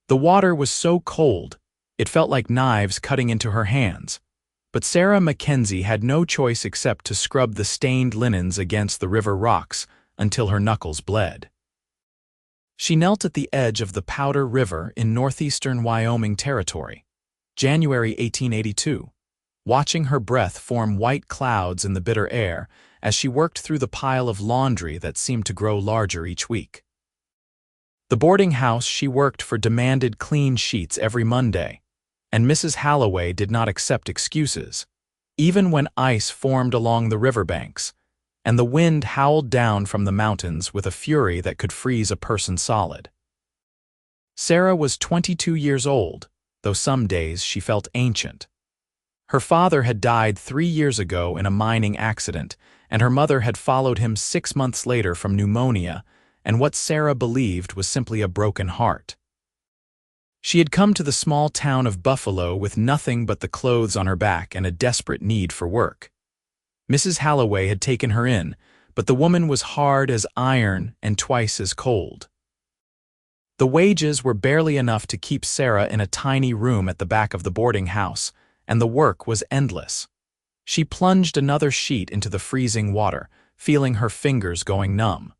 The water was so cold, it felt like knives cutting into her hands, but Sarah McKenzie had no choice except to scrub the stained linens against the river rocks until her knuckles bled. She knelt at the edge of the Powder River in northeastern Wyoming territory, January 1882, watching her breath form white clouds in the bitter air as she worked through the pile of laundry that seemed to grow larger each week. The boarding house she worked for demanded clean sheets every Monday, and Mrs. Halloway did not accept excuses, even when ice formed along the riverbanks, and the wind howled down from the mountains with a fury that could freeze a person solid. Sarah was 22 years old, though some days she felt ancient. Her father had died 3 years ago in a mining accident, and her mother had followed him 6 months later from pneumonia and what Sarah believed was simply a broken heart. She had come to the small town of Buffalo with nothing but the clothes on her back and a desperate need for work. Mrs. Halloway had taken her in, but the woman was hard as iron and twice as cold. The wages were barely enough to keep Sarah in a tiny room at the back of the boarding house, and the work was endless. She plunged another sheet into the freezing water, feeling her fingers going numb.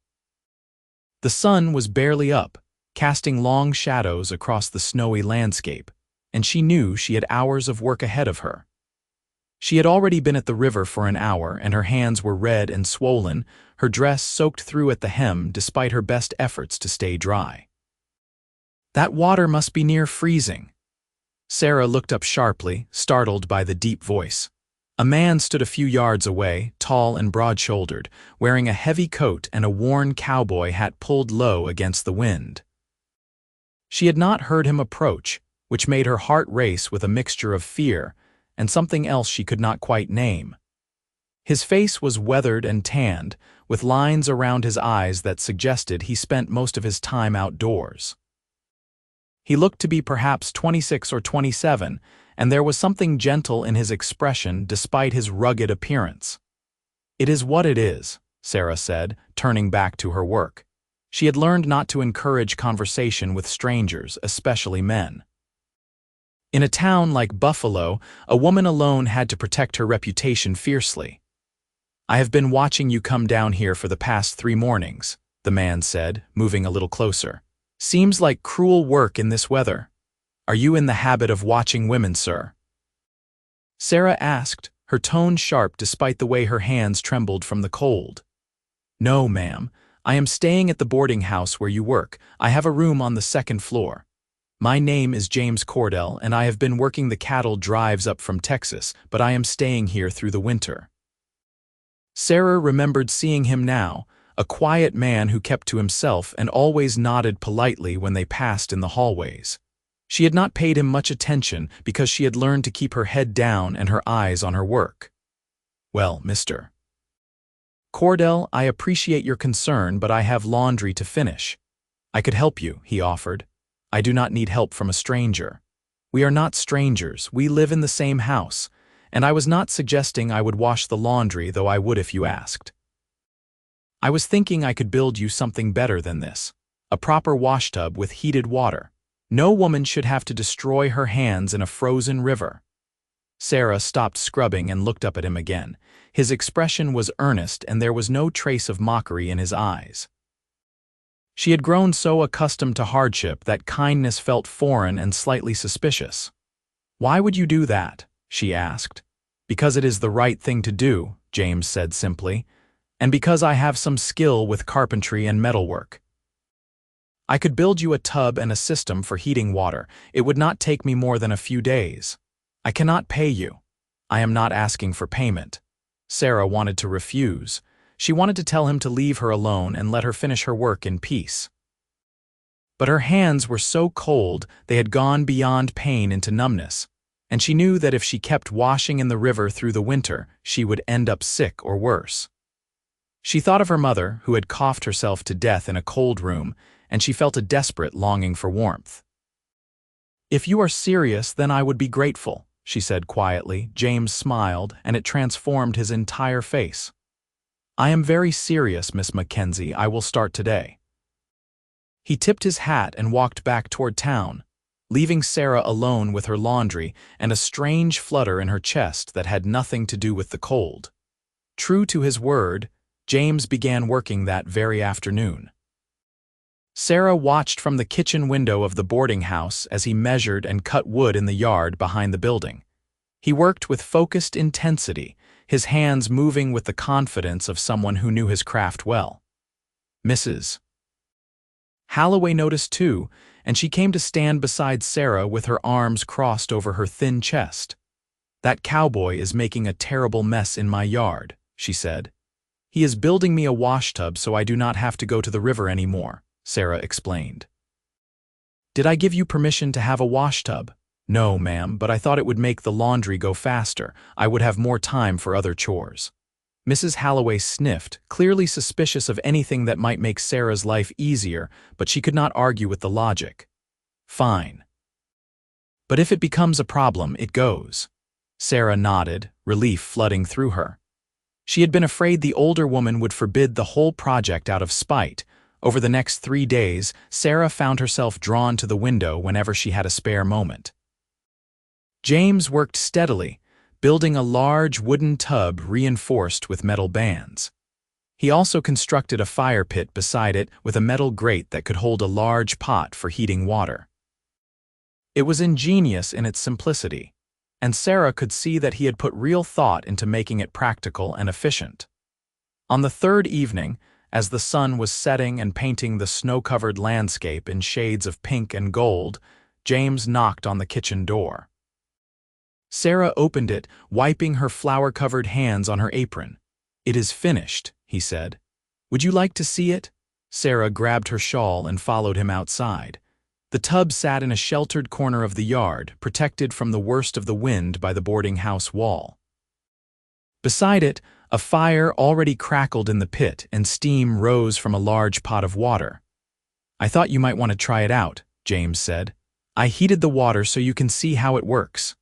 The sun was barely up, casting long shadows across the snowy landscape, and she knew she had hours of work ahead of her. She had already been at the river for an hour, and her hands were red and swollen, her dress soaked through at the hem despite her best efforts to stay dry. That water must be near freezing. Sarah looked up sharply, startled by the deep voice. A man stood a few yards away, tall and broad-shouldered, wearing a heavy coat and a worn cowboy hat pulled low against the wind. She had not heard him approach, which made her heart race with a mixture of fear and something else she could not quite name. His face was weathered and tanned, with lines around his eyes that suggested he spent most of his time outdoors. He looked to be perhaps 26 or 27, and there was something gentle in his expression despite his rugged appearance. "It is what it is," Sarah said, turning back to her work. She had learned not to encourage conversation with strangers, especially men. In a town like Buffalo, a woman alone had to protect her reputation fiercely. "I have been watching you come down here for the past 3 mornings," the man said, moving a little closer. "Seems like cruel work in this weather. Are you in the habit of watching women, sir?" Sarah asked, her tone sharp despite the way her hands trembled from the cold. "No, ma'am. I am staying at the boarding house where you work. I have a room on the 2nd floor. My name is James Cordell, and I have been working the cattle drives up from Texas, but I am staying here through the winter." Sarah remembered seeing him now, a quiet man who kept to himself and always nodded politely when they passed in the hallways. She had not paid him much attention because she had learned to keep her head down and her eyes on her work. "Well, Mr. Cordell, I appreciate your concern, but I have laundry to finish. I could help you," he offered. "I do not need help from a stranger. We are not strangers, we live in the same house, and I was not suggesting I would wash the laundry, though I would if you asked. I was thinking I could build you something better than this, a proper washtub with heated water. No woman should have to destroy her hands in a frozen river." Sarah stopped scrubbing and looked up at him again. His expression was earnest, and there was no trace of mockery in his eyes. She had grown so accustomed to hardship that kindness felt foreign and slightly suspicious. "Why would you do that?" she asked. "Because it is the right thing to do," James said simply, "and because I have some skill with carpentry and metalwork. I could build you a tub and a system for heating water. It would not take me more than a few days. I cannot pay you. I am not asking for payment." Sarah wanted to refuse. She wanted to tell him to leave her alone and let her finish her work in peace. But her hands were so cold they had gone beyond pain into numbness, and she knew that if she kept washing in the river through the winter, she would end up sick or worse. She thought of her mother, who had coughed herself to death in a cold room, and she felt a desperate longing for warmth. "If you are serious, then I would be grateful," she said quietly. James smiled, and it transformed his entire face. "I am very serious, Miss McKenzie. I will start today." He tipped his hat and walked back toward town, leaving Sarah alone with her laundry and a strange flutter in her chest that had nothing to do with the cold. True to his word, James began working that very afternoon. Sarah watched from the kitchen window of the boarding house as he measured and cut wood in the yard behind the building. He worked with focused intensity, his hands moving with the confidence of someone who knew his craft well. Mrs. Holloway noticed too, and she came to stand beside Sarah with her arms crossed over her thin chest. "That cowboy is making a terrible mess in my yard," she said. "He is building me a washtub so I do not have to go to the river anymore," Sarah explained. "Did I give you permission to have a washtub?" "No, ma'am, but I thought it would make the laundry go faster. I would have more time for other chores." Mrs. Holloway sniffed, clearly suspicious of anything that might make Sarah's life easier, but she could not argue with the logic. "Fine. But if it becomes a problem, it goes." Sarah nodded, relief flooding through her. She had been afraid the older woman would forbid the whole project out of spite. Over the next 3 days, Sarah found herself drawn to the window whenever she had a spare moment. James worked steadily, building a large wooden tub reinforced with metal bands. He also constructed a fire pit beside it with a metal grate that could hold a large pot for heating water. It was ingenious in its simplicity, and Sarah could see that he had put real thought into making it practical and efficient. On the third evening, as the sun was setting and painting the snow-covered landscape in shades of pink and gold, James knocked on the kitchen door. Sarah opened it, wiping her flour-covered hands on her apron. "It is finished," he said. "Would you like to see it?" Sarah grabbed her shawl and followed him outside. The tub sat in a sheltered corner of the yard, protected from the worst of the wind by the boarding house wall. Beside it, a fire already crackled in the pit and steam rose from a large pot of water. "I thought you might want to try it out," James said. "I heated the water so you can see how it works."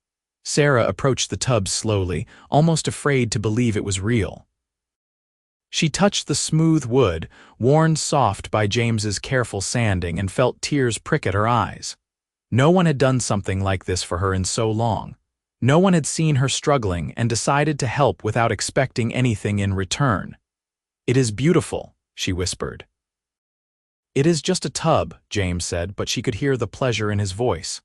Sarah approached the tub slowly, almost afraid to believe it was real. She touched the smooth wood, worn soft by James's careful sanding, and felt tears prick at her eyes. No one had done something like this for her in so long. No one had seen her struggling and decided to help without expecting anything in return. "It is beautiful," she whispered. "It is just a tub," James said, but she could hear the pleasure in his voice.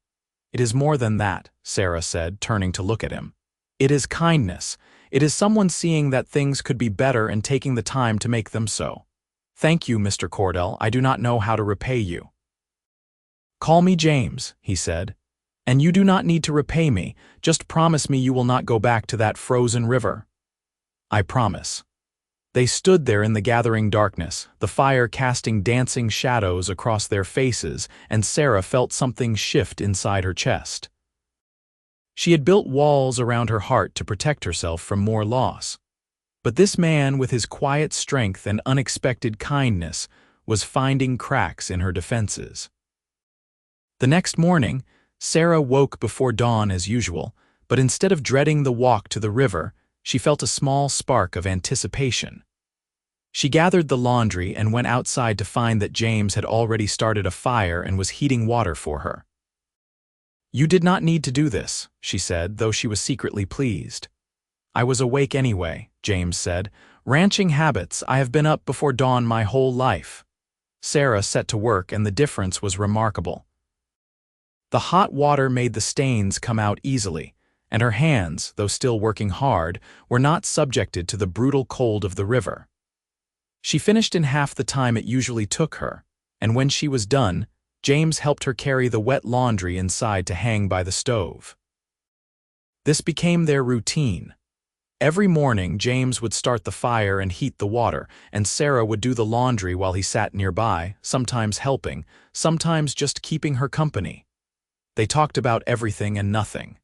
"It is more than that," Sarah said, turning to look at him. "It is kindness. It is someone seeing that things could be better and taking the time to make them so. Thank you, Mr. Cordell. I do not know how to repay you." "Call me James," he said. "And you do not need to repay me. Just promise me you will not go back to that frozen river." "I promise." They stood there in the gathering darkness, the fire casting dancing shadows across their faces, and Sarah felt something shift inside her chest. She had built walls around her heart to protect herself from more loss. But this man, with his quiet strength and unexpected kindness, was finding cracks in her defenses. The next morning, Sarah woke before dawn as usual, but instead of dreading the walk to the river, she felt a small spark of anticipation. She gathered the laundry and went outside to find that James had already started a fire and was heating water for her. "You did not need to do this," she said, though she was secretly pleased. "I was awake anyway," James said. "Ranching habits, I have been up before dawn my whole life." Sarah set to work, and the difference was remarkable. The hot water made the stains come out easily, and her hands, though still working hard, were not subjected to the brutal cold of the river. She finished in half the time it usually took her, and when she was done, James helped her carry the wet laundry inside to hang by the stove. This became their routine. Every morning, James would start the fire and heat the water, and Sarah would do the laundry while he sat nearby, sometimes helping, sometimes just keeping her company. They talked about everything and nothing.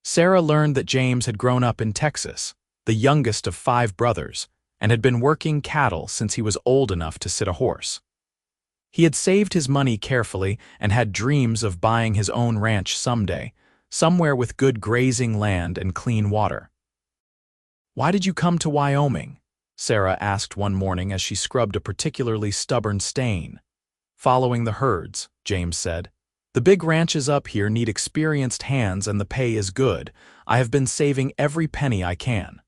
Sarah learned that James had grown up in Texas, the youngest of 5 brothers, and had been working cattle since he was old enough to sit a horse. He had saved his money carefully and had dreams of buying his own ranch someday, somewhere with good grazing land and clean water. "Why did you come to Wyoming?" Sarah asked one morning as she scrubbed a particularly stubborn stain. "Following the herds," James said. The big ranches up here need experienced hands and the pay is good. I have been saving every penny I can.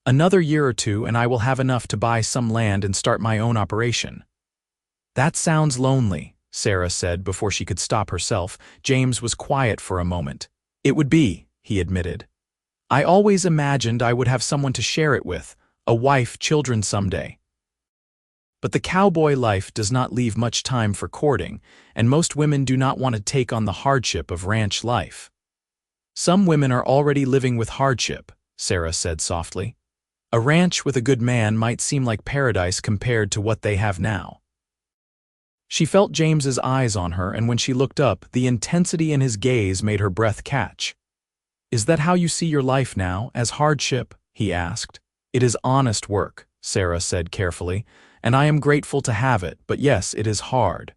Another year or two and I will have enough to buy some land and start my own operation." "That sounds lonely," Sarah said before she could stop herself. James was quiet for a moment. "It would be," he admitted. "I always imagined I would have someone to share it with, a wife, children someday. But the cowboy life does not leave much time for courting, and most women do not want to take on the hardship of ranch life." "Some women are already living with hardship," Sarah said softly. "A ranch with a good man might seem like paradise compared to what they have now." She felt James's eyes on her, and when she looked up, the intensity in his gaze made her breath catch. "Is that how you see your life now, as hardship?" he asked. "It is honest work," Sarah said carefully, "and I am grateful to have it, but yes, it is hard.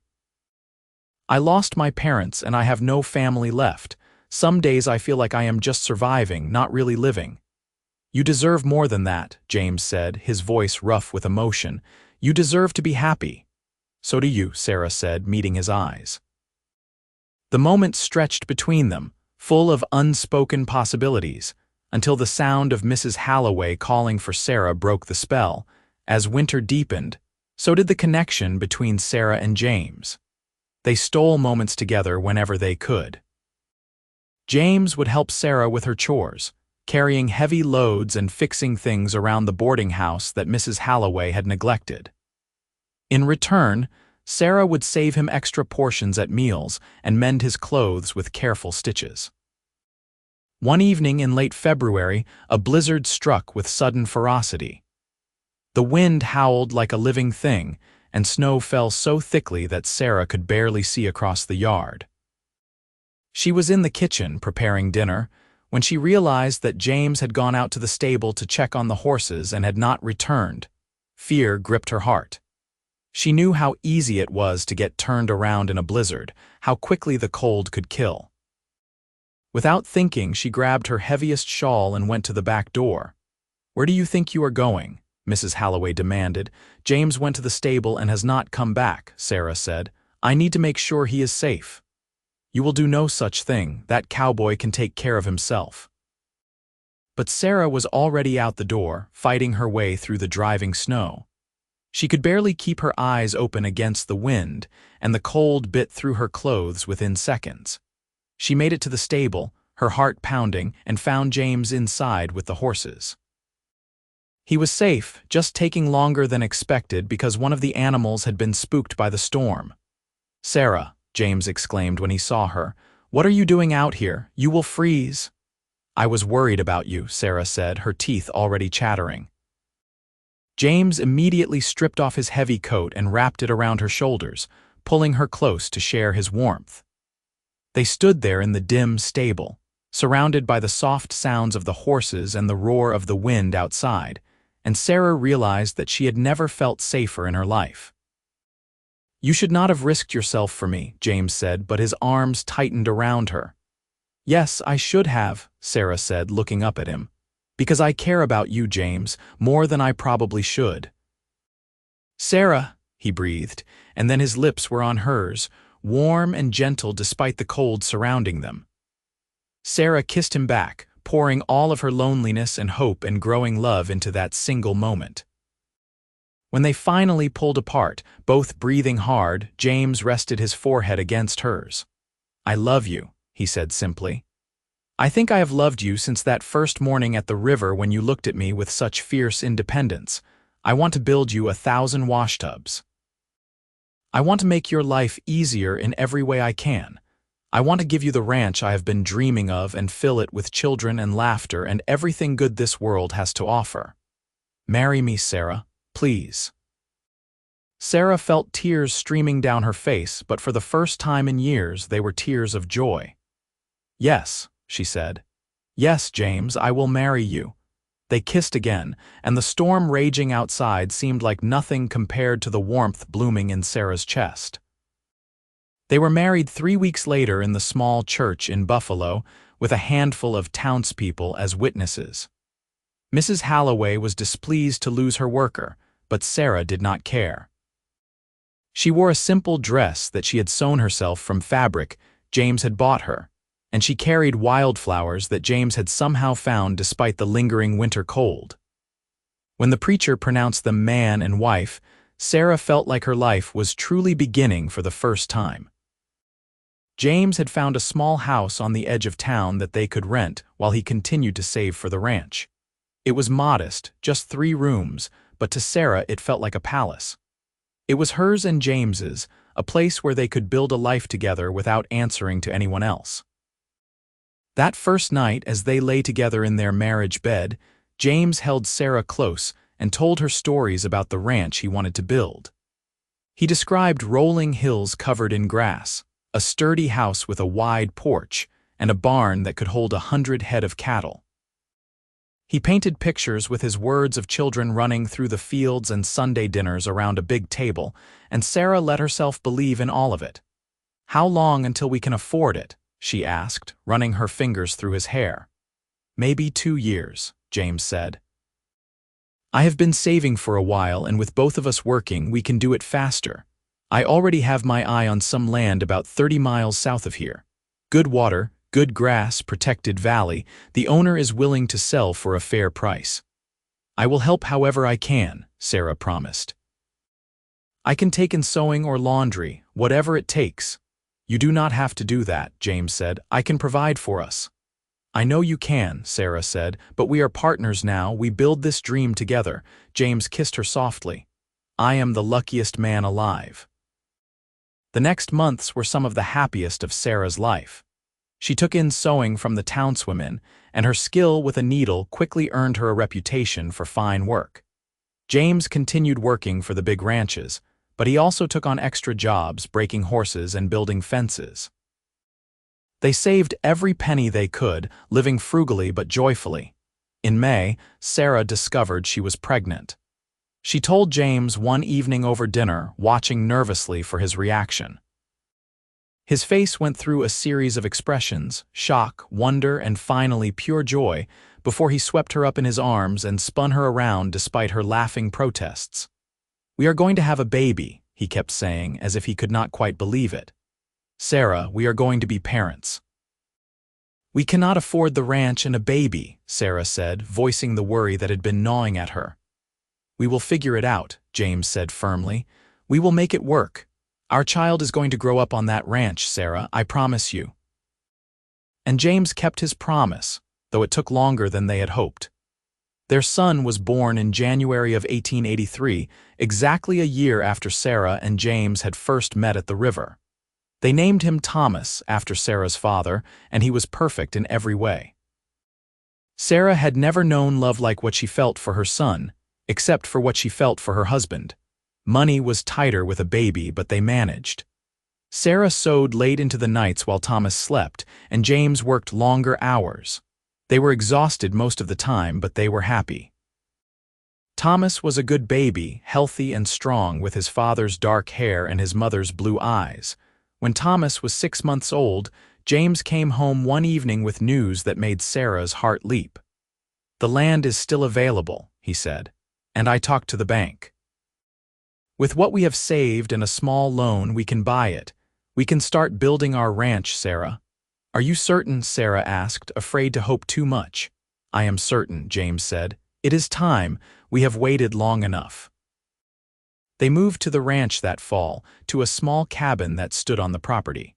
I lost my parents and I have no family left. Some days I feel like I am just surviving, not really living." "You deserve more than that," James said, his voice rough with emotion. "You deserve to be happy." "So do you," Sarah said, meeting his eyes. The moment stretched between them, full of unspoken possibilities, until the sound of Mrs. Halloway calling for Sarah broke the spell. As winter deepened, so did the connection between Sarah and James. They stole moments together whenever they could. James would help Sarah with her chores, carrying heavy loads and fixing things around the boarding house that Mrs. Halloway had neglected. In return, Sarah would save him extra portions at meals and mend his clothes with careful stitches. One evening in late February, a blizzard struck with sudden ferocity. The wind howled like a living thing, and snow fell so thickly that Sarah could barely see across the yard. She was in the kitchen preparing dinner when she realized that James had gone out to the stable to check on the horses and had not returned. Fear gripped her heart. She knew how easy it was to get turned around in a blizzard, how quickly the cold could kill. Without thinking, she grabbed her heaviest shawl and went to the back door. "Where do you think you are going?" Mrs. Halloway demanded. "James went to the stable and has not come back," Sarah said. "I need to make sure he is safe." "You will do no such thing. That cowboy can take care of himself." But Sarah was already out the door, fighting her way through the driving snow. She could barely keep her eyes open against the wind, and the cold bit through her clothes within seconds. She made it to the stable, her heart pounding, and found James inside with the horses. He was safe, just taking longer than expected because one of the animals had been spooked by the storm. "Sarah," James exclaimed when he saw her, "what are you doing out here? You will freeze." "I was worried about you," Sarah said, her teeth already chattering. James immediately stripped off his heavy coat and wrapped it around her shoulders, pulling her close to share his warmth. They stood there in the dim stable, surrounded by the soft sounds of the horses and the roar of the wind outside, and Sarah realized that she had never felt safer in her life. "You should not have risked yourself for me," James said, but his arms tightened around her. "Yes, I should have," Sarah said, looking up at him. "Because I care about you, James, more than I probably should." "Sarah," he breathed, and then his lips were on hers, warm and gentle despite the cold surrounding them. Sarah kissed him back, pouring all of her loneliness and hope and growing love into that single moment. When they finally pulled apart, both breathing hard, James rested his forehead against hers. "I love you," he said simply. "I think I have loved you since that first morning at the river when you looked at me with such fierce independence. I want to build you 1,000 washtubs. I want to make your life easier in every way I can. I want to give you the ranch I have been dreaming of and fill it with children and laughter and everything good this world has to offer. Marry me, Sarah, please." Sarah felt tears streaming down her face, but for the first time in years they were tears of joy. "Yes," she said. "Yes, James, I will marry you." They kissed again, and the storm raging outside seemed like nothing compared to the warmth blooming in Sarah's chest. They were married 3 weeks later in the small church in Buffalo, with a handful of townspeople as witnesses. Mrs. Halloway was displeased to lose her worker, but Sarah did not care. She wore a simple dress that she had sewn herself from fabric James had bought her, and she carried wildflowers that James had somehow found despite the lingering winter cold. When the preacher pronounced them man and wife, Sarah felt like her life was truly beginning for the first time. James had found a small house on the edge of town that they could rent while he continued to save for the ranch. It was modest, just 3 rooms, but to Sarah it felt like a palace. It was hers and James's, a place where they could build a life together without answering to anyone else. That first night, as they lay together in their marriage bed, James held Sarah close and told her stories about the ranch he wanted to build. He described rolling hills covered in grass, a sturdy house with a wide porch, and a barn that could hold 100 head of cattle. He painted pictures with his words of children running through the fields and Sunday dinners around a big table, and Sarah let herself believe in all of it. "How long until we can afford it?" she asked, running her fingers through his hair. "Maybe 2 years," James said. "I have been saving for a while, and with both of us working, we can do it faster. I already have my eye on some land about 30 miles south of here. Good water, good grass, protected valley. The owner is willing to sell for a fair price. I will help however I can," Sarah promised. "I can take in sewing or laundry, whatever it takes." "You do not have to do that," James said. "I can provide for us." "I know you can," Sarah said, "but we are partners now. We build this dream together." James kissed her softly. "I am the luckiest man alive." The next months were some of the happiest of Sarah's life. She took in sewing from the townswomen, and her skill with a needle quickly earned her a reputation for fine work. James continued working for the big ranches, but he also took on extra jobs, breaking horses and building fences. They saved every penny they could, living frugally but joyfully. In May, Sarah discovered she was pregnant. She told James one evening over dinner, watching nervously for his reaction. His face went through a series of expressions: shock, wonder, and finally pure joy, before he swept her up in his arms and spun her around despite her laughing protests. "We are going to have a baby," he kept saying, as if he could not quite believe it. "Sarah, we are going to be parents." "We cannot afford the ranch and a baby," Sarah said, voicing the worry that had been gnawing at her. "We will figure it out," James said firmly. "We will make it work. Our child is going to grow up on that ranch, Sarah, I promise you." And James kept his promise, though it took longer than they had hoped. Their son was born in January of 1883, exactly a year after Sarah and James had first met at the river. They named him Thomas, after Sarah's father, and he was perfect in every way. Sarah had never known love like what she felt for her son, except for what she felt for her husband. Money was tighter with a baby, but they managed. Sarah sewed late into the nights while Thomas slept, and James worked longer hours. They were exhausted most of the time, but they were happy. Thomas was a good baby, healthy and strong, with his father's dark hair and his mother's blue eyes. When Thomas was 6 months old, James came home one evening with news that made Sarah's heart leap. "The land is still available," he said, "and I talked to the bank. With what we have saved and a small loan, we can buy it. We can start building our ranch, Sarah." "Are you certain?" Sarah asked, afraid to hope too much. "I am certain," James said. "It is time. We have waited long enough." They moved to the ranch that fall, to a small cabin that stood on the property.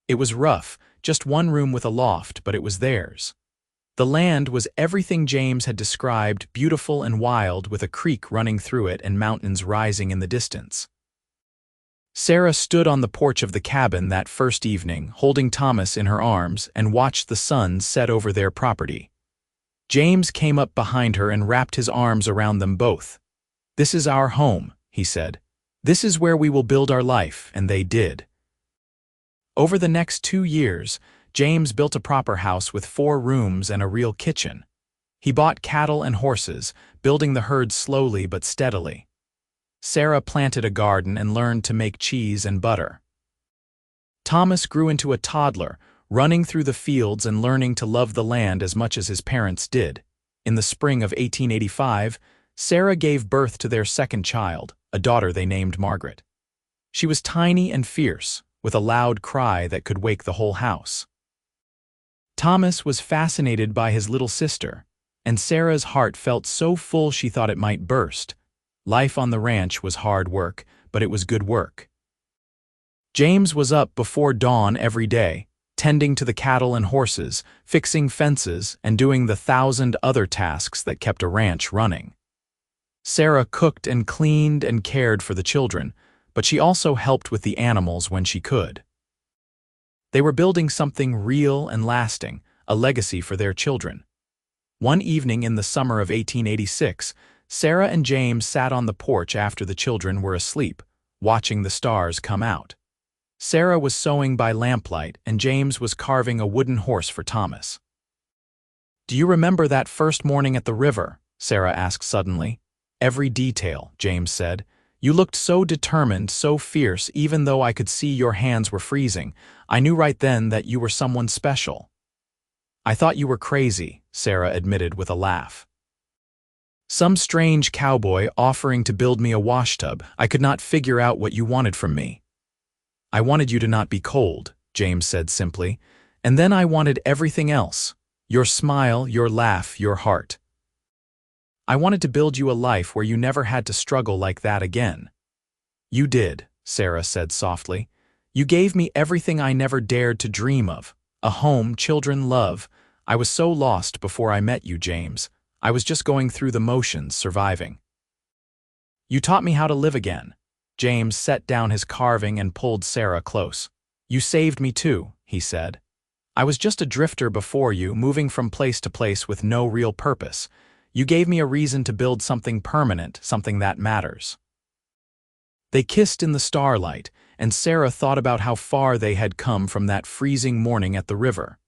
It was rough, just one room with a loft, but it was theirs. The land was everything James had described, beautiful and wild, with a creek running through it and mountains rising in the distance. Sarah stood on the porch of the cabin that first evening, holding Thomas in her arms, and watched the sun set over their property. James came up behind her and wrapped his arms around them both. "This is our home," he said. "This is where we will build our life," and they did. Over the next 2 years, James built a proper house with 4 rooms and a real kitchen. He bought cattle and horses, building the herd slowly but steadily. Sarah planted a garden and learned to make cheese and butter. Thomas grew into a toddler, running through the fields and learning to love the land as much as his parents did. In the spring of 1885, Sarah gave birth to their second child, a daughter they named Margaret. She was tiny and fierce, with a loud cry that could wake the whole house. Thomas was fascinated by his little sister, and Sarah's heart felt so full she thought it might burst. Life on the ranch was hard work, but it was good work. James was up before dawn every day, tending to the cattle and horses, fixing fences, and doing the 1,000 other tasks that kept a ranch running. Sarah cooked and cleaned and cared for the children, but she also helped with the animals when she could. They were building something real and lasting, a legacy for their children. One evening in the summer of 1886, Sarah and James sat on the porch after the children were asleep, watching the stars come out. Sarah was sewing by lamplight, and James was carving a wooden horse for Thomas. "Do you remember that first morning at the river?" Sarah asked suddenly. "Every detail," James said. "You looked so determined, so fierce, even though I could see your hands were freezing. I knew right then that you were someone special." "I thought you were crazy," Sarah admitted with a laugh. "Some strange cowboy offering to build me a washtub. I could not figure out what you wanted from me." "I wanted you to not be cold," James said simply, "and then I wanted everything else. Your smile, your laugh, your heart. I wanted to build you a life where you never had to struggle like that again." "You did," Sarah said softly. "You gave me everything I never dared to dream of. A home, children, love. I was so lost before I met you, James. I was just going through the motions, surviving. You taught me how to live again." James set down his carving and pulled Sarah close. "You saved me too," he said. "I was just a drifter before you, moving from place to place with no real purpose. You gave me a reason to build something permanent, something that matters." They kissed in the starlight, and Sarah thought about how far they had come from that freezing morning at the river.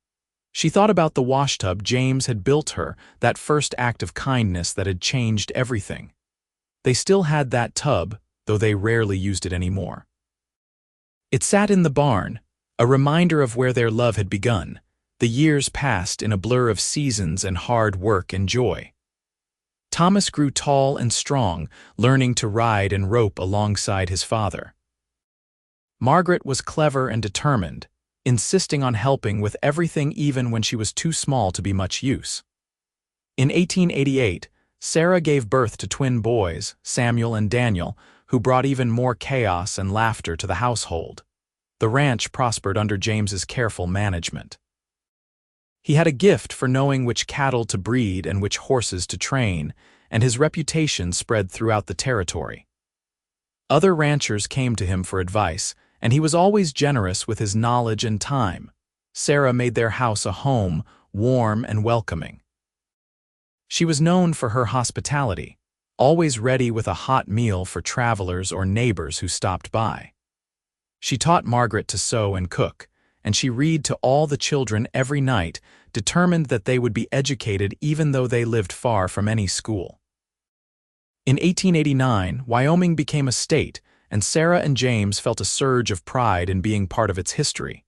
She thought about the washtub James had built her, that first act of kindness that had changed everything. They still had that tub, though they rarely used it anymore. It sat in the barn, a reminder of where their love had begun. The years passed in a blur of seasons and hard work and joy. Thomas grew tall and strong, learning to ride and rope alongside his father. Margaret was clever and determined, insisting on helping with everything even when she was too small to be much use. In 1888, Sarah gave birth to twin boys, Samuel and Daniel, who brought even more chaos and laughter to the household. The ranch prospered under James's careful management. He had a gift for knowing which cattle to breed and which horses to train, and his reputation spread throughout the territory. Other ranchers came to him for advice, and he was always generous with his knowledge and time. Sarah made their house a home, warm and welcoming. She was known for her hospitality, always ready with a hot meal for travelers or neighbors who stopped by. She taught Margaret to sew and cook, and she read to all the children every night, determined that they would be educated even though they lived far from any school. In 1889, Wyoming became a state, and Sarah and James felt a surge of pride in being part of its history.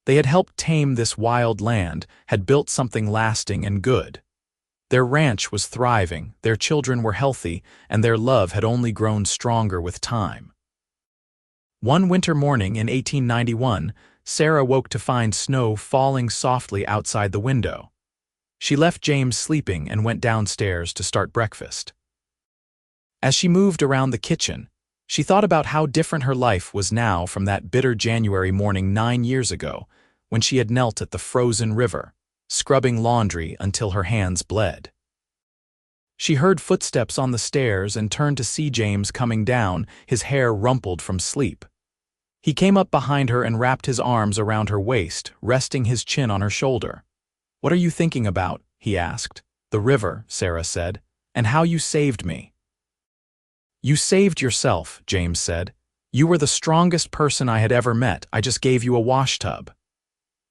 They had helped tame this wild land, had built something lasting and good. Their ranch was thriving, their children were healthy, and their love had only grown stronger with time. One winter morning in 1891, Sarah woke to find snow falling softly outside the window. She left James sleeping and went downstairs to start breakfast. As she moved around the kitchen, she thought about how different her life was now from that bitter January morning 9 years ago, when she had knelt at the frozen river, scrubbing laundry until her hands bled. She heard footsteps on the stairs and turned to see James coming down, his hair rumpled from sleep. He came up behind her and wrapped his arms around her waist, resting his chin on her shoulder. "What are you thinking about?" he asked. "The river," Sarah said, "and how you saved me." "You saved yourself," James said. "You were the strongest person I had ever met. I just gave you a washtub."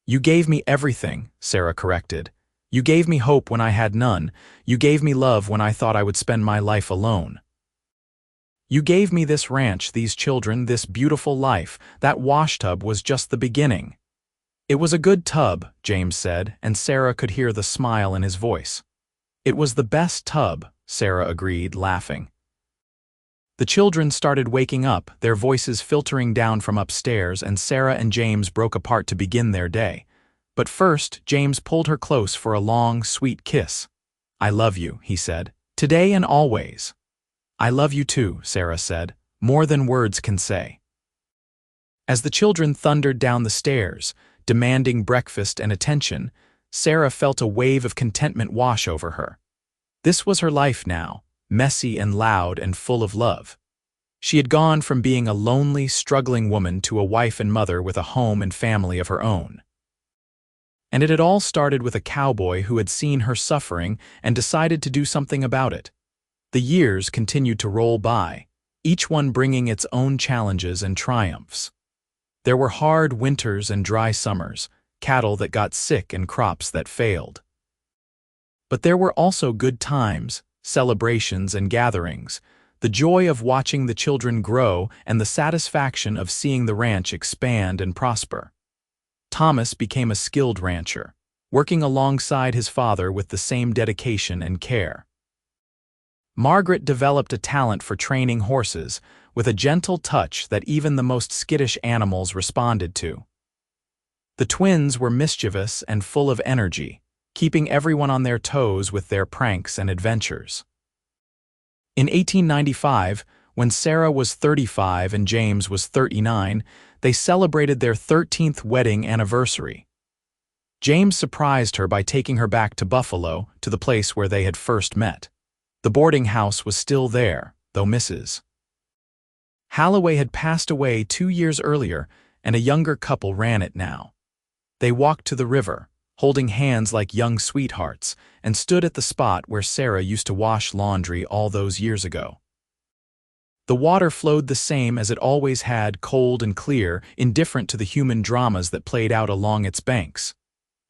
"You gave me everything," Sarah corrected. "You gave me hope when I had none. You gave me love when I thought I would spend my life alone. You gave me this ranch, these children, this beautiful life. That washtub was just the beginning." "It was a good tub," James said, and Sarah could hear the smile in his voice. "It was the best tub," Sarah agreed, laughing. The children started waking up, their voices filtering down from upstairs, and Sarah and James broke apart to begin their day. But first, James pulled her close for a long, sweet kiss. "I love you," he said, "today and always." "I love you too," Sarah said, "more than words can say." As the children thundered down the stairs, demanding breakfast and attention, Sarah felt a wave of contentment wash over her. This was her life now, messy and loud and full of love. She had gone from being a lonely, struggling woman to a wife and mother with a home and family of her own. And it had all started with a cowboy who had seen her suffering and decided to do something about it. The years continued to roll by, each one bringing its own challenges and triumphs. There were hard winters and dry summers, cattle that got sick and crops that failed. But there were also good times, celebrations and gatherings, the joy of watching the children grow and the satisfaction of seeing the ranch expand and prosper. Thomas became a skilled rancher, working alongside his father with the same dedication and care. Margaret developed a talent for training horses, with a gentle touch that even the most skittish animals responded to. The twins were mischievous and full of energy, keeping everyone on their toes with their pranks and adventures. In 1895, when Sarah was 35 and James was 39, they celebrated their 13th wedding anniversary. James surprised her by taking her back to Buffalo, to the place where they had first met. The boarding house was still there, though Mrs. Halloway had passed away 2 years earlier, and a younger couple ran it now. They walked to the river, holding hands like young sweethearts, and stood at the spot where Sarah used to wash laundry all those years ago. The water flowed the same as it always had, cold and clear, indifferent to the human dramas that played out along its banks.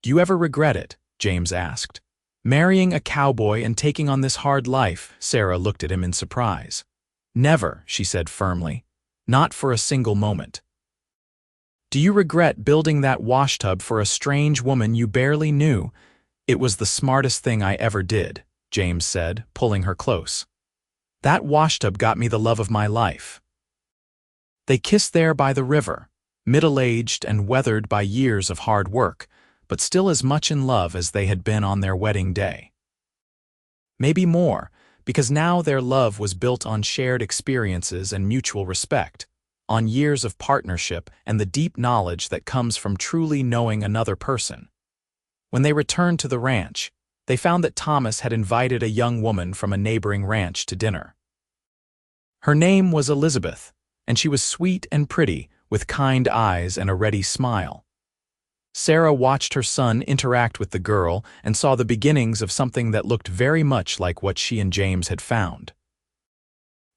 "Do you ever regret it?" James asked. "Marrying a cowboy and taking on this hard life?" Sarah looked at him in surprise. "Never," she said firmly. "Not for a single moment." "Do you regret building that washtub for a strange woman you barely knew?" "It was the smartest thing I ever did," James said, pulling her close. "That washtub got me the love of my life." They kissed there by the river, middle-aged and weathered by years of hard work, but still as much in love as they had been on their wedding day. Maybe more, because now their love was built on shared experiences and mutual respect, on years of partnership and the deep knowledge that comes from truly knowing another person. When they returned to the ranch, they found that Thomas had invited a young woman from a neighboring ranch to dinner. Her name was Elizabeth, and she was sweet and pretty, with kind eyes and a ready smile. Sarah watched her son interact with the girl and saw the beginnings of something that looked very much like what she and James had found.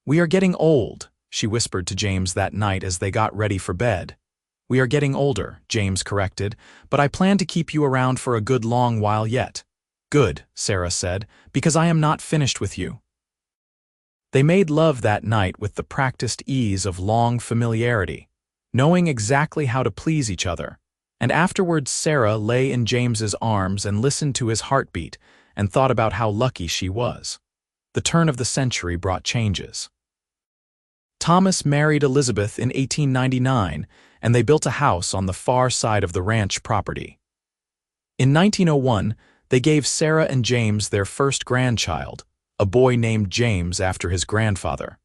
"We are getting old," she whispered to James that night as they got ready for bed. "We are getting older," James corrected, "but I plan to keep you around for a good long while yet." "Good," Sarah said, "because I am not finished with you." They made love that night with the practiced ease of long familiarity, knowing exactly how to please each other. And afterwards Sarah lay in James's arms and listened to his heartbeat and thought about how lucky she was. The turn of the century brought changes. Thomas married Elizabeth in 1899, and they built a house on the far side of the ranch property. In 1901, they gave Sarah and James their first grandchild, a boy named James after his grandfather.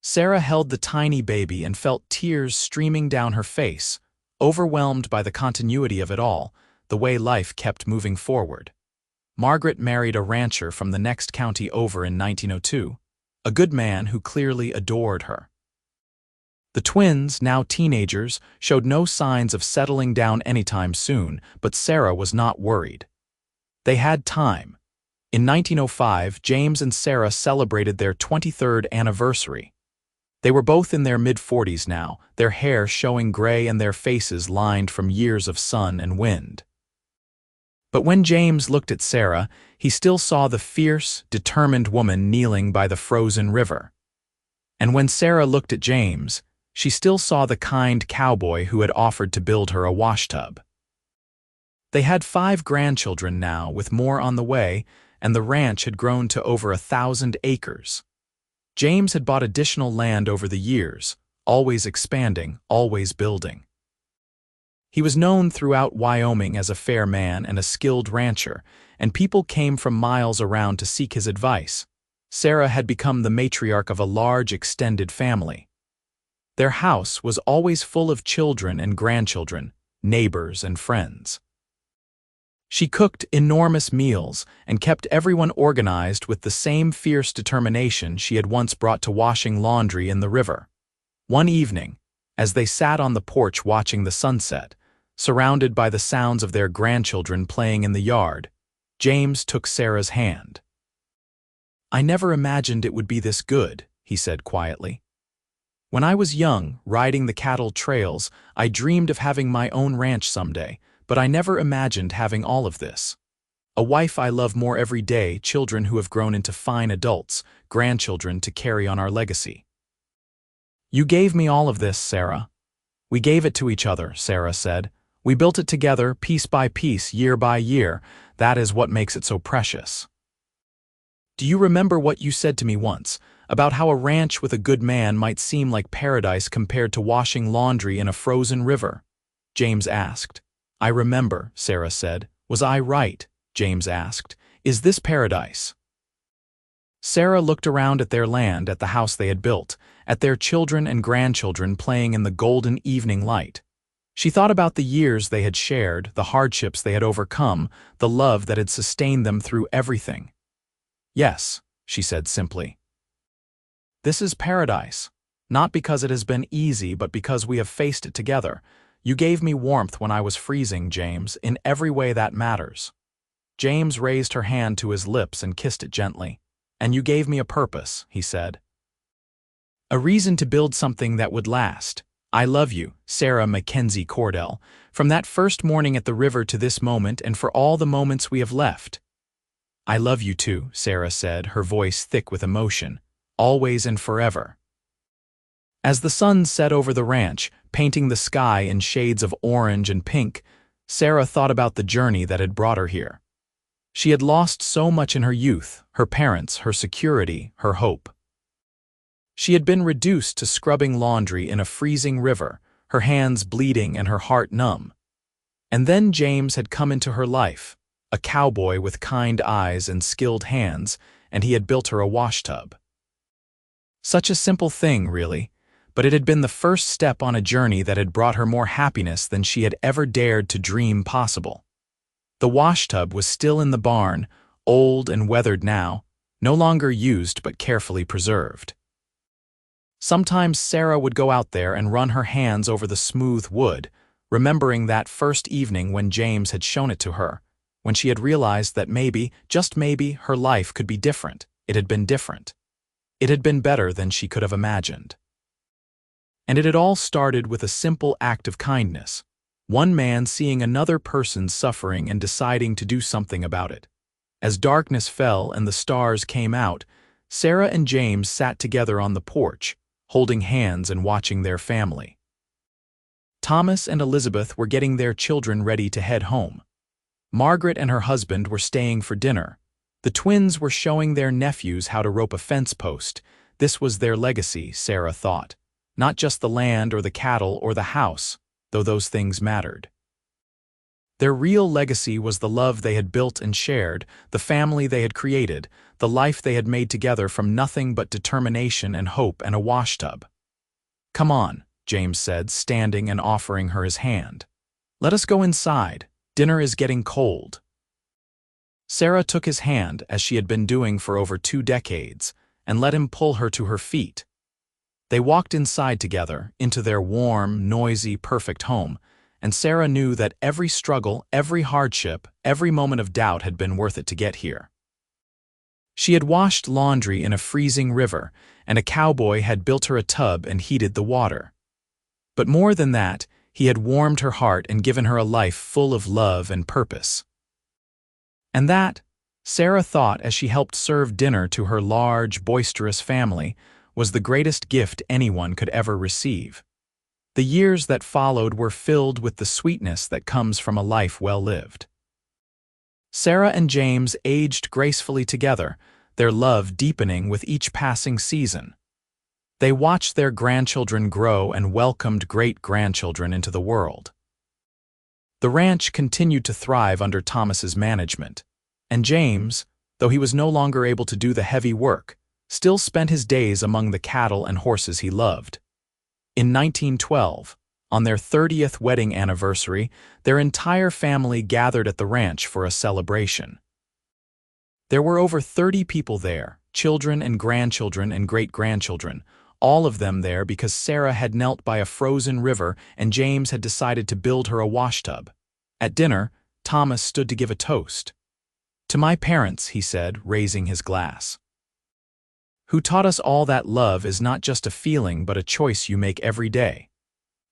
Sarah held the tiny baby and felt tears streaming down her face, overwhelmed by the continuity of it all, the way life kept moving forward. Margaret married a rancher from the next county over in 1902, a good man who clearly adored her. The twins, now teenagers, showed no signs of settling down anytime soon, but Sarah was not worried. They had time. In 1905, James and Sarah celebrated their 23rd anniversary. They were both in their mid-40s now, their hair showing gray and their faces lined from years of sun and wind. But when James looked at Sarah, he still saw the fierce, determined woman kneeling by the frozen river. And when Sarah looked at James, she still saw the kind cowboy who had offered to build her a washtub. They had 5 grandchildren now, with more on the way, and the ranch had grown to over 1,000 acres. James had bought additional land over the years, always expanding, always building. He was known throughout Wyoming as a fair man and a skilled rancher, and people came from miles around to seek his advice. Sarah had become the matriarch of a large extended family. Their house was always full of children and grandchildren, neighbors and friends. She cooked enormous meals and kept everyone organized with the same fierce determination she had once brought to washing laundry in the river. One evening, as they sat on the porch watching the sunset, surrounded by the sounds of their grandchildren playing in the yard, James took Sarah's hand. "I never imagined it would be this good," he said quietly. "When I was young, riding the cattle trails, I dreamed of having my own ranch someday, but I never imagined having all of this. A wife I love more every day, children who have grown into fine adults, grandchildren to carry on our legacy." "You gave me all of this, Sarah." "We gave it to each other," Sarah said. "We built it together, piece by piece, year by year. That is what makes it so precious." "Do you remember what you said to me once, about how a ranch with a good man might seem like paradise compared to washing laundry in a frozen river?" James asked. "I remember," Sarah said. "Was I right?" James asked. "Is this paradise?" Sarah looked around at their land, at the house they had built, at their children and grandchildren playing in the golden evening light. She thought about the years they had shared, the hardships they had overcome, the love that had sustained them through everything. "Yes," she said simply. "This is paradise, not because it has been easy, but because we have faced it together. You gave me warmth when I was freezing, James, in every way that matters." James raised her hand to his lips and kissed it gently. "And you gave me a purpose," he said. "A reason to build something that would last. I love you, Sarah McKenzie Cordell, from that first morning at the river to this moment and for all the moments we have left." "I love you too," Sarah said, her voice thick with emotion. "Always and forever." As the sun set over the ranch, painting the sky in shades of orange and pink, Sarah thought about the journey that had brought her here. She had lost so much in her youth, her parents, her security, her hope. She had been reduced to scrubbing laundry in a freezing river, her hands bleeding and her heart numb. And then James had come into her life, a cowboy with kind eyes and skilled hands, and he had built her a washtub. Such a simple thing, really, but it had been the first step on a journey that had brought her more happiness than she had ever dared to dream possible. The washtub was still in the barn, old and weathered now, no longer used but carefully preserved. Sometimes Sarah would go out there and run her hands over the smooth wood, remembering that first evening when James had shown it to her, when she had realized that maybe, just maybe, her life could be different. It had been different. It had been better than she could have imagined. And it had all started with a simple act of kindness, one man seeing another person's suffering and deciding to do something about it. As darkness fell and the stars came out, Sarah and James sat together on the porch, holding hands and watching their family. Thomas and Elizabeth were getting their children ready to head home. Margaret and her husband were staying for dinner. The twins were showing their nephews how to rope a fence post. This was their legacy, Sarah thought. Not just the land or the cattle or the house, though those things mattered. Their real legacy was the love they had built and shared, the family they had created, the life they had made together from nothing but determination and hope and a washtub. "Come on," James said, standing and offering her his hand. "Let us go inside. Dinner is getting cold." Sarah took his hand, as she had been doing for over 2 decades, and let him pull her to her feet. They walked inside together, into their warm, noisy, perfect home, and Sarah knew that every struggle, every hardship, every moment of doubt had been worth it to get here. She had washed laundry in a freezing river, and a cowboy had built her a tub and heated the water. But more than that, he had warmed her heart and given her a life full of love and purpose. And that, Sarah thought as she helped serve dinner to her large, boisterous family, was the greatest gift anyone could ever receive. The years that followed were filled with the sweetness that comes from a life well lived. Sarah and James aged gracefully together, their love deepening with each passing season. They watched their grandchildren grow and welcomed great-grandchildren into the world. The ranch continued to thrive under Thomas's management, and James, though he was no longer able to do the heavy work, still spent his days among the cattle and horses he loved. In 1912, on their 30th wedding anniversary, their entire family gathered at the ranch for a celebration. There were over 30 people there, children and grandchildren and great-grandchildren, all of them there because Sarah had knelt by a frozen river and James had decided to build her a washtub. At dinner, Thomas stood to give a toast. "To my parents," he said, raising his glass, "who taught us all that love is not just a feeling but a choice you make every day.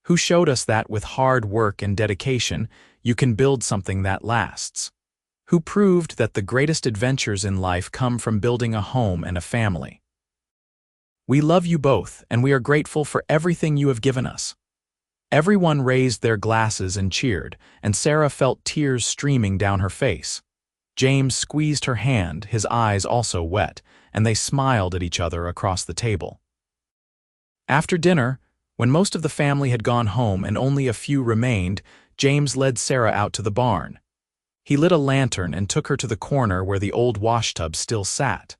Who showed us that with hard work and dedication, you can build something that lasts. Who proved that the greatest adventures in life come from building a home and a family. We love you both, and we are grateful for everything you have given us." Everyone raised their glasses and cheered, and Sarah felt tears streaming down her face. James squeezed her hand, his eyes also wet, and they smiled at each other across the table. After dinner, when most of the family had gone home and only a few remained, James led Sarah out to the barn. He lit a lantern and took her to the corner where the old washtub still sat.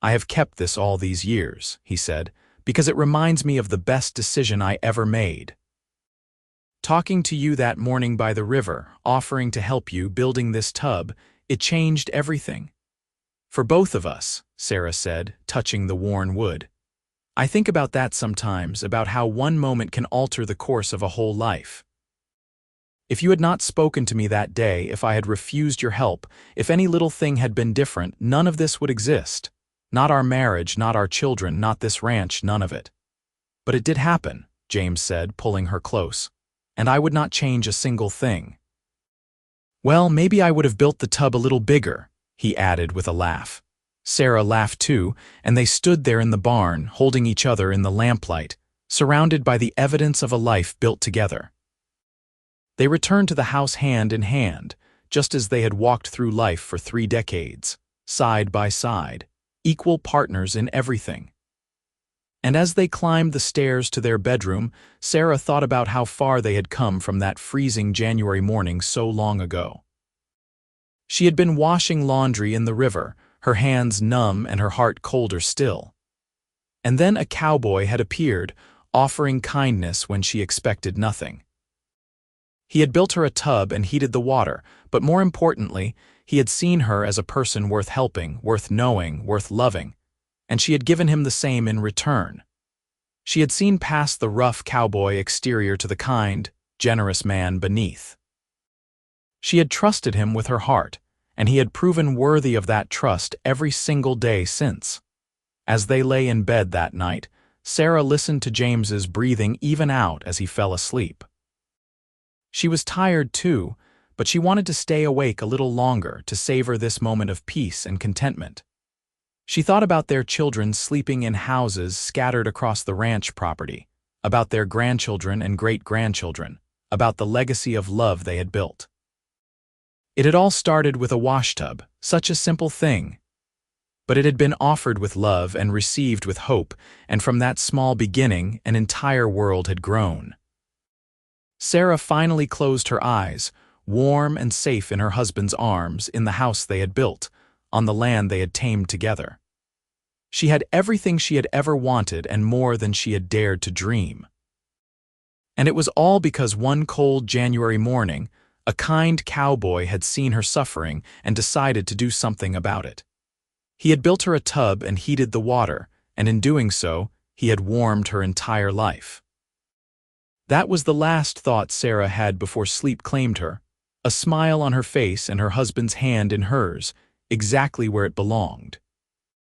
"I have kept this all these years," he said, "because it reminds me of the best decision I ever made. Talking to you that morning by the river, offering to help you building this tub, it changed everything. For both of us," Sarah said, touching the worn wood. "I think about that sometimes, about how one moment can alter the course of a whole life. If you had not spoken to me that day, if I had refused your help, if any little thing had been different, none of this would exist. Not our marriage, not our children, not this ranch, none of it. But it did happen," James said, pulling her close, "and I would not change a single thing." "Well, maybe I would have built the tub a little bigger," he added with a laugh. Sarah laughed too, and they stood there in the barn, holding each other in the lamplight, surrounded by the evidence of a life built together. They returned to the house hand in hand, just as they had walked through life for 3 decades, side by side, equal partners in everything. And as they climbed the stairs to their bedroom, Sarah thought about how far they had come from that freezing January morning so long ago. She had been washing laundry in the river, her hands numb and her heart colder still. And then a cowboy had appeared, offering kindness when she expected nothing. He had built her a tub and heated the water, but more importantly, he had seen her as a person worth helping, worth knowing, worth loving, and she had given him the same in return. She had seen past the rough cowboy exterior to the kind, generous man beneath. She had trusted him with her heart, and he had proven worthy of that trust every single day since. As they lay in bed that night, Sarah listened to James's breathing even out as he fell asleep. She was tired too, but she wanted to stay awake a little longer to savor this moment of peace and contentment. She thought about their children sleeping in houses scattered across the ranch property, about their grandchildren and great-grandchildren, about the legacy of love they had built. It had all started with a washtub, such a simple thing. But it had been offered with love and received with hope, and from that small beginning, an entire world had grown. Sarah finally closed her eyes, warm and safe in her husband's arms, in the house they had built, on the land they had tamed together. She had everything she had ever wanted and more than she had dared to dream. And it was all because one cold January morning, a kind cowboy had seen her suffering and decided to do something about it. He had built her a tub and heated the water, and in doing so, he had warmed her entire life. That was the last thought Sarah had before sleep claimed her, a smile on her face and her husband's hand in hers, exactly where it belonged.